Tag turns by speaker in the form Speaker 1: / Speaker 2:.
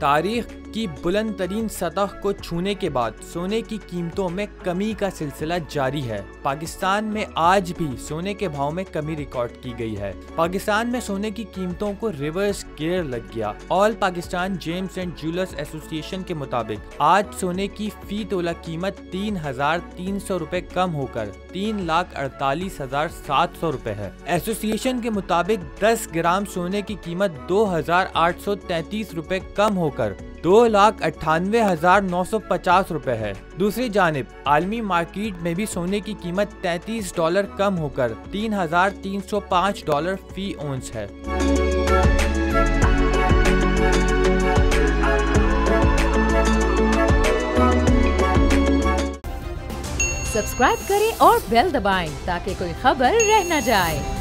Speaker 1: तारीख की बुलंद तरीन सतह को छूने के बाद सोने की कीमतों में कमी का सिलसिला जारी है। पाकिस्तान में आज भी सोने के भाव में कमी रिकॉर्ड की गई है। पाकिस्तान में सोने की कीमतों को रिवर्स गियर लग गया। All Pakistan James and jewellers association के मुताबिक आज सोने की फी तोला कीमत 3,300 रुपए कम होकर 3,48,700 रुपए है। एसोसिएशन के मुताबिक 10 ग्राम सोने की कीमत 2,833 रुपए कम होकर 2,98,950 रुपए है। दूसरी जानिब आलमी मार्केट में भी सोने की कीमत $33 कम होकर $3,305 फी औंस है।
Speaker 2: सब्सक्राइब करें और बेल दबाएं ताकि कोई खबर रह न जाए।